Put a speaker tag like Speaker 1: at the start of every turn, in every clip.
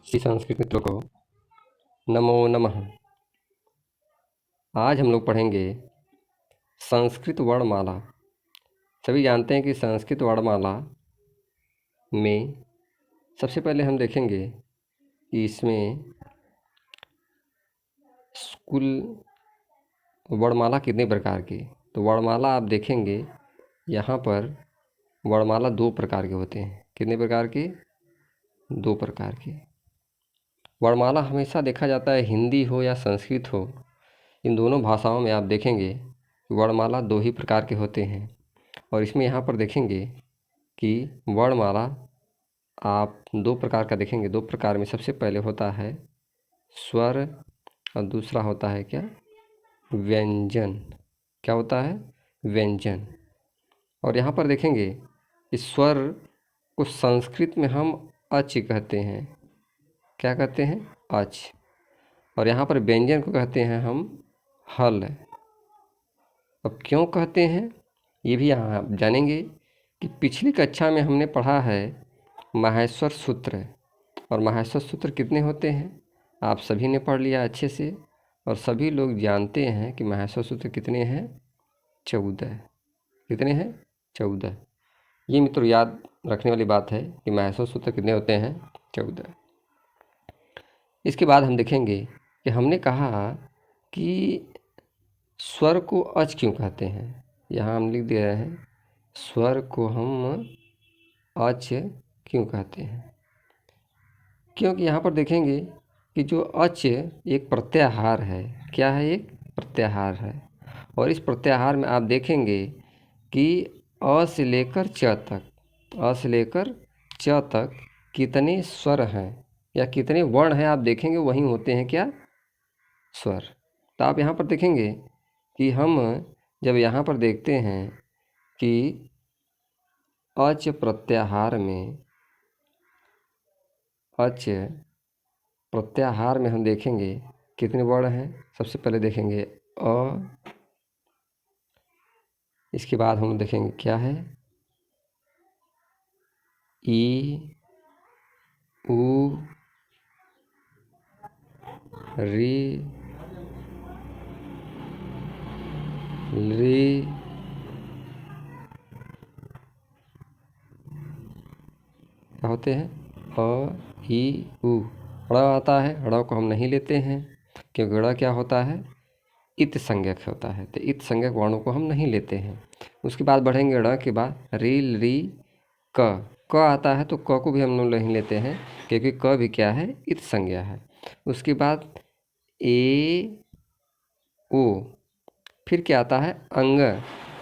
Speaker 1: श्री संस्कृत मित्रों को नमो नमः। आज हम लोग पढ़ेंगे संस्कृत वर्णमाला। सभी जानते हैं कि संस्कृत वर्णमाला में सबसे पहले हम देखेंगे कि इसमें कुल वर्णमाला कितने प्रकार की। तो वर्णमाला आप देखेंगे यहाँ पर वर्णमाला 2 प्रकार के होते हैं। कितने प्रकार के? 2 प्रकार के। वर्णमाला हमेशा देखा जाता है, हिंदी हो या संस्कृत हो, इन दोनों भाषाओं में आप देखेंगे वर्णमाला 2 ही प्रकार के होते हैं। और इसमें यहाँ पर देखेंगे कि वर्णमाला आप 2 प्रकार का देखेंगे। 2 प्रकार में सबसे पहले होता है स्वर और दूसरा होता है क्या? व्यंजन। क्या होता है? व्यंजन। और यहाँ पर देखेंगे इस स्वर को संस्कृत में हम अच कहते हैं। क्या कहते हैं? अच। और यहाँ पर व्यंजन को कहते हैं हम हल। अब क्यों कहते हैं ये भी यहाँ आप जानेंगे कि पिछली कक्षा में हमने पढ़ा है माहेश्वर सूत्र। और माहेश्वर सूत्र कितने होते हैं आप सभी ने पढ़ लिया अच्छे से, और सभी लोग जानते हैं कि माहेश्वर सूत्र कितने हैं? 14। कितने हैं? 14। ये मित्रों याद रखने वाली बात है कि माहेश्वर सूत्र कितने होते हैं? 14। इसके बाद हम देखेंगे कि हमने कहा कि स्वर को अच क्यों कहते हैं। यहाँ हम लिख दे रहे हैं स्वर को हम अच क्यों कहते हैं। क्योंकि यहाँ पर देखेंगे कि जो अच एक प्रत्याहार है। क्या है? एक प्रत्याहार है। और इस प्रत्याहार में आप देखेंगे कि अ से लेकर च तक, अ से लेकर च तक कितने स्वर हैं या कितने वर्ण हैं आप देखेंगे वहीं होते हैं क्या? स्वर। तो आप यहाँ पर देखेंगे कि हम जब यहाँ पर देखते हैं कि अच प्रत्याहार में, अच प्रत्याहार में हम देखेंगे कितने वर्ण हैं। सबसे पहले देखेंगे अ, इसके बाद हम देखेंगे क्या है? ई, उ, री, ली, क्या होते हैं? अ, ई, उ। ड़ आता है, ड़ को हम नहीं लेते हैं क्योंकि ड़ क्या होता है? इत संज्ञक होता है। तो इत संज्ञक वर्णों को हम नहीं लेते हैं। उसके बाद बढ़ेंगे ड़ के बाद री, री, क। क आता है तो क को भी हम लोग नहीं लेते हैं क्योंकि क भी क्या है? इत संज्ञा है। उसके बाद ए, ओ। फिर क्या आता है? अंग।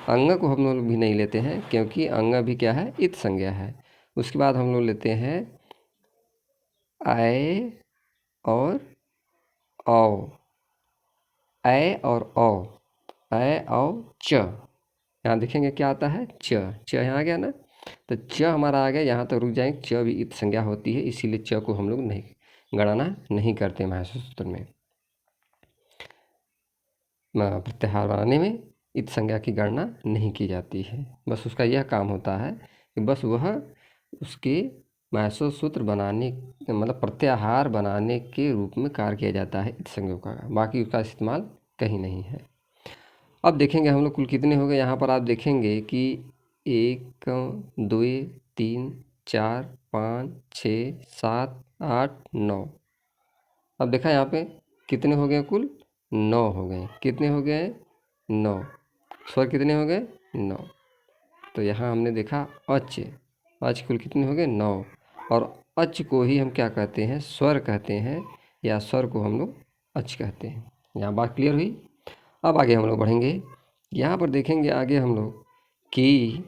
Speaker 1: अंग को हम लोग भी नहीं लेते हैं क्योंकि अंग भी क्या है? इत संज्ञा है। उसके बाद हम लोग लेते हैं ऐ और औ। ऐ और औ, ऐ और च। यहाँ देखेंगे क्या आता है? च। च यहाँ आ गया ना, तो च हमारा आ गया। यहाँ तक रुक जाएंगे। च भी इत संज्ञा होती है, इसीलिए च को हम लोग नहीं गणना नहीं करते माहेश्वर सूत्र में। प्रत्याहार बनाने में इत संज्ञा की गणना नहीं की जाती है। बस उसका यह काम होता है कि बस वह उसके माहेश्वर सूत्र बनाने, मतलब प्रत्याहार बनाने के रूप में कार्य किया जाता है इत संज्ञा का। बाकी उसका इस्तेमाल कहीं नहीं है। अब देखेंगे हम लोग कुल कितने हो गए। यहाँ पर आप देखेंगे कि 1, 2, 3, 4, 5, 6, 7, 8, 9। अब देखा यहाँ पे कितने हो गए? कुल 9 हो गए। कितने हो गए? 9। स्वर कितने हो गए? 9। तो यहाँ हमने देखा अच। अच कुल कितने हो गए? 9। और अच को ही हम क्या कहते हैं? स्वर कहते हैं, या स्वर को हम लोग अच कहते हैं। यहाँ बात क्लियर हुई। अब आगे हम लोग बढ़ेंगे। यहाँ पर देखेंगे आगे हम लोग कि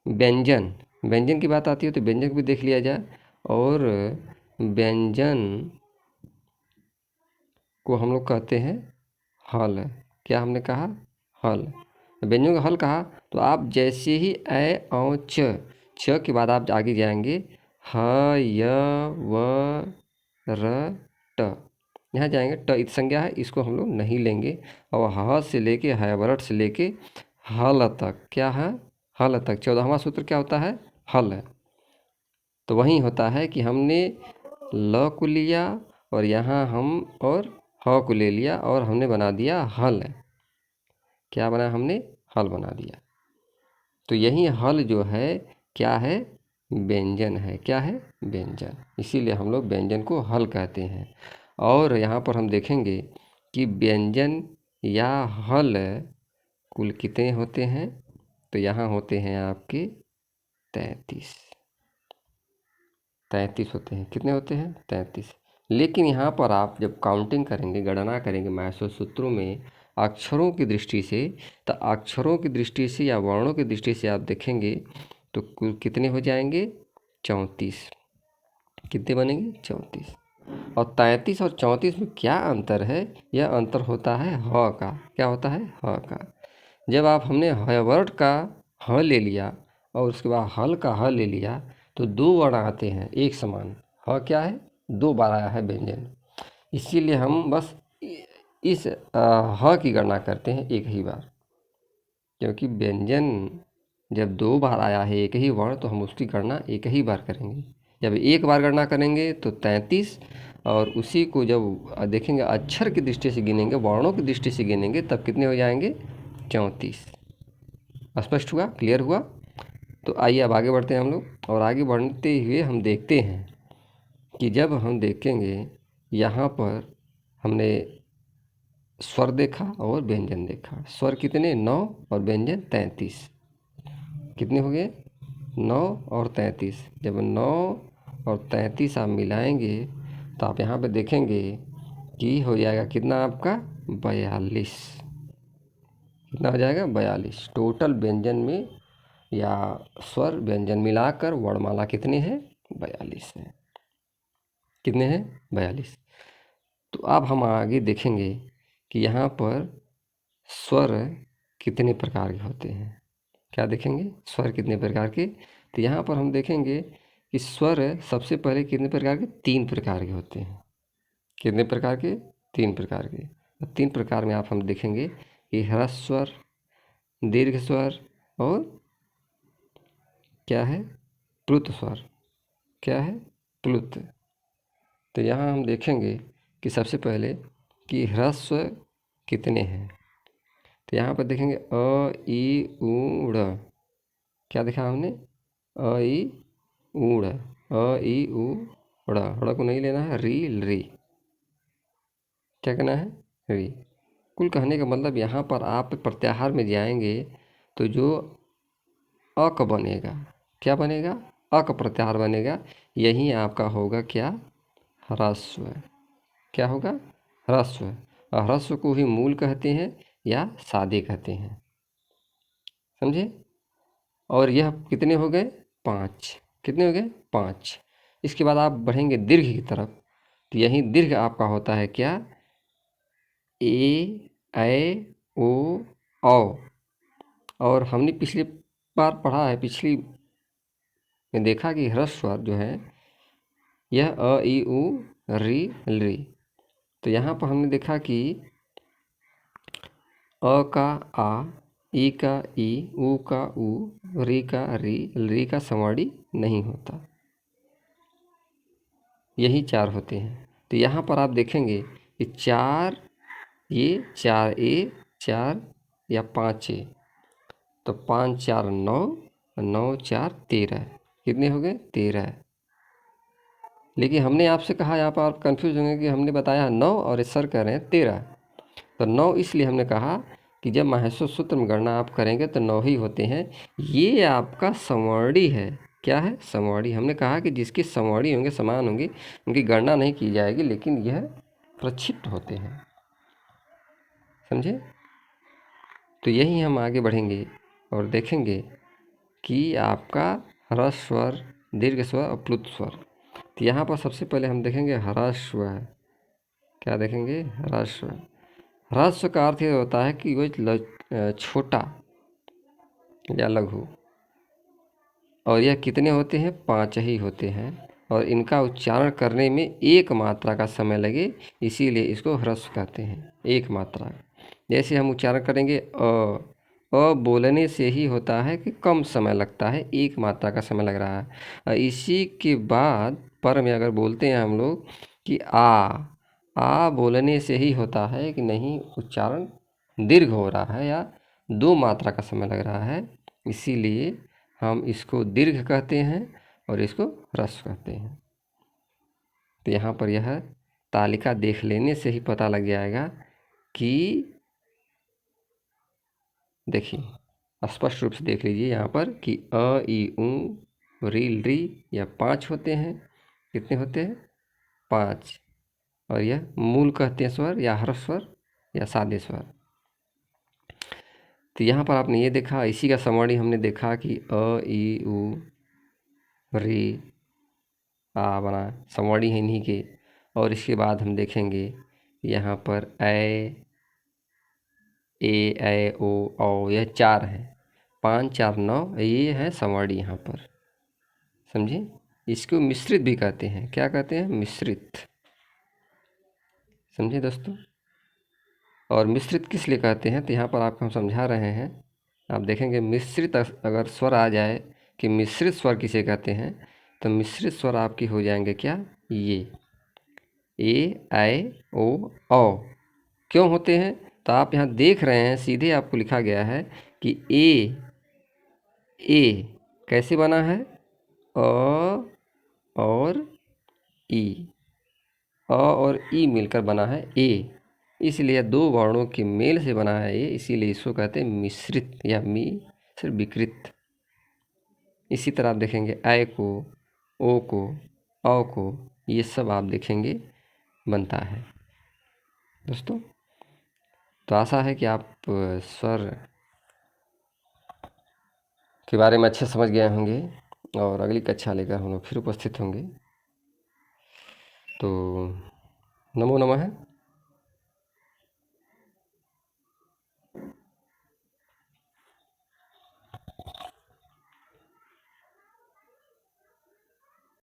Speaker 1: व्यंजन, व्यंजन की बात आती है तो व्यंजन भी देख लिया जाए। और व्यंजन को हम लोग कहते हैं हल। क्या हमने कहा? हल। व्यंजन का हल कहा तो आप जैसे ही ऐ औ च के बाद आप आगे जाएंगे ह, य, व, र, ट। यहाँ जाएंगे ट इत संज्ञा है, इसको हम लोग नहीं लेंगे। और ह से लेके हयवरट से लेके हल तक क्या है? हल तक 14वां सूत्र क्या होता है? हल। तो वही होता है कि हमने ल को लिया और यहाँ हम और ह को ले लिया और हमने बना दिया हल। क्या बना हमने? हल बना दिया। तो यही हल जो है क्या है? व्यंजन है। क्या है? व्यंजन। इसीलिए हम लोग व्यंजन को हल कहते हैं। और यहाँ पर हम देखेंगे कि व्यंजन या हल कुल कितने होते हैं? तो यहाँ होते हैं आपके 33। 33 होते हैं। कितने होते हैं? 33। लेकिन यहाँ पर आप जब काउंटिंग करेंगे, गणना करेंगे मैथ्स सूत्रों में अक्षरों की दृष्टि से, तो अक्षरों की दृष्टि से या वर्णों की दृष्टि से आप देखेंगे तो कुल कितने हो जाएंगे? 34। कितने बनेंगे? 34। और 33 और 34 में क्या अंतर है? यह अंतर होता है ह का। क्या होता है? ह का। जब आप हमने हयवर्ड का ह ले लिया और उसके बाद हल का ह ले लिया तो दो वर्ण आते हैं एक समान। ह क्या है? 2 बार आया है व्यंजन। इसीलिए हम बस इस ह की गणना करते हैं एक ही बार, क्योंकि व्यंजन जब 2 बार आया है एक ही वर्ण तो हम उसकी गणना एक ही बार करेंगे। जब एक बार गणना करेंगे तो 33, और उसी को जब देखेंगे अक्षर की दृष्टि से गिनेंगे, वर्णों की दृष्टि से गिनेंगे, तब कितने हो जाएंगे? 34। स्पष्ट हुआ? क्लियर हुआ? तो आइए अब आगे बढ़ते हैं हम लोग। और आगे बढ़ते हुए हम देखते हैं कि जब हम देखेंगे यहाँ पर हमने स्वर देखा और व्यंजन देखा। स्वर कितने? 9 और व्यंजन 33। कितने हो गए? 9 और 33। जब 9 और 33 आप मिलाएंगे तो आप यहाँ पे देखेंगे कि हो जाएगा कितना आपका? 42। कितना हो जाएगा? 42। टोटल व्यंजन में या स्वर व्यंजन मिलाकर वर्णमाला कितने हैं? 42 हैं। कितने हैं? 42। तो अब हम आगे देखेंगे कि यहाँ पर स्वर कितने प्रकार के होते हैं। क्या देखेंगे? स्वर कितने प्रकार के। तो यहाँ पर हम देखेंगे कि स्वर सबसे पहले कितने प्रकार के? 3 प्रकार के होते हैं। कितने प्रकार के? 3 प्रकार के। 3 प्रकार में आप हम देखेंगे कि ह्रस्व स्वर, दीर्घ स्वर और क्या है? प्लुत स्वर। क्या है? प्लुत। तो यहाँ हम देखेंगे कि सबसे पहले कि ह्रस्व कितने हैं। तो यहाँ पर देखेंगे अ, ई, उ, ड़। क्या देखा हमने? अ, ई, उ, ड़। अ, ई, उ, ड़। ड़ को नहीं लेना है, री, री। क्या कहना है? री। कुल कहने का मतलब यहाँ पर आप प्रत्याहार में जाएंगे तो जो अक बनेगा, क्या बनेगा? अक प्रत्याहार बनेगा। यही आपका होगा क्या? ह्रस्व। क्या होगा? ह्रस्व। और ह्रस्व को ही मूल कहते हैं या सादे कहते हैं। समझे? और यह कितने हो गए? 5। कितने हो गए? 5। इसके बाद आप बढ़ेंगे दीर्घ की तरफ, तो यही दीर्घ आपका होता है क्या? ए, ऐ, ओ, औ। और हमने पिछली बार पढ़ा है, पिछली में देखा कि ह्रस्व स्वर जो है यह अ, ई, उ, री, ली। तो यहाँ पर हमने देखा कि अ का आ, ई का ई, उ का उ, री का री, ली का संवाड़ी नहीं होता। यही 4 होते हैं। तो यहाँ पर आप देखेंगे कि 4 ये, 4 ए, 4 या 5 ए, तो 5 4 9, 9 4 13। कितने हो गए? 13। लेकिन हमने आपसे कहा, यहाँ पर आप कंफ्यूज होंगे कि हमने बताया 9 और इस सर कह रहे हैं 13। तो 9 इसलिए हमने कहा कि जब महसूस सूत्र में गणना आप करेंगे तो 9 ही होते हैं। ये आपका संवर्णी है। क्या है? संवर्णी। हमने कहा कि जिसके संवर्णी होंगे, समान होंगे, उनकी गणना नहीं की जाएगी, लेकिन यह प्रक्षिप्त होते हैं। समझे? तो यही हम आगे बढ़ेंगे और देखेंगे कि आपका ह्रस्व स्वर, दीर्घ स्वर और प्लुत स्वर। तो यहाँ पर सबसे पहले हम देखेंगे ह्रस्व। क्या देखेंगे? ह्रस्व। ह्रस्व का अर्थ ये होता है कि वो छोटा या लघु। और यह कितने होते हैं? 5 ही होते हैं। और इनका उच्चारण करने में एक मात्रा का समय लगे, इसीलिए इसको ह्रस्व कहते हैं। एक मात्रा। जैसे हम उच्चारण करेंगे अ बोलने से ही होता है कि कम समय लगता है, एक मात्रा का समय लग रहा है। इसी के बाद पर में अगर बोलते हैं हम लोग कि आ बोलने से ही होता है कि नहीं उच्चारण दीर्घ हो रहा है या दो मात्रा का समय लग रहा है, इसीलिए हम इसको दीर्घ कहते हैं और इसको ह्रस्व कहते हैं। तो यहाँ पर यह तालिका देख लेने से ही पता लग जाएगा कि देखिए स्पष्ट रूप से देख लीजिए यहाँ पर कि अ ई उ री री यह 5 होते हैं। कितने होते हैं? 5। और यह मूल कहते हैं स्वर या ह्रस्व स्वर या सादे स्वर। तो यहाँ पर आपने ये देखा, इसी का समरी हमने देखा कि अ ई उ री आ बना समरी है इन्हीं के। और इसके बाद हम देखेंगे यहाँ पर ए ओ औ यह 4 है। 5 4 9 ये है समरी यहाँ पर, समझे। इसको मिश्रित भी कहते हैं। क्या कहते हैं? मिश्रित। समझे दोस्तों। और मिश्रित किस लिए कहते हैं तो यहाँ पर आपको हम समझा रहे हैं। आप देखेंगे मिश्रित अगर स्वर आ जाए कि मिश्रित स्वर किसे कहते हैं, तो मिश्रित स्वर आपके हो जाएंगे क्या? ये ए ऐ ओ औ। क्यों होते हैं? तो आप यहाँ देख रहे हैं सीधे आपको लिखा गया है कि ए कैसे बना है? अ और ई, अ और ई मिलकर बना है ए, इसलिए दो वर्णों के मेल से बना है ये, इसीलिए इसको कहते हैं मिश्रित या सिर्फ विकृत। इसी तरह आप देखेंगे ऐ को, ओ को, औ को, ये सब आप देखेंगे बनता है दोस्तों। तो आशा है कि आप स्वर के बारे में अच्छे समझ गए होंगे और अगली कक्षा लेकर हम लोग फिर उपस्थित होंगे। तो नमो नमः।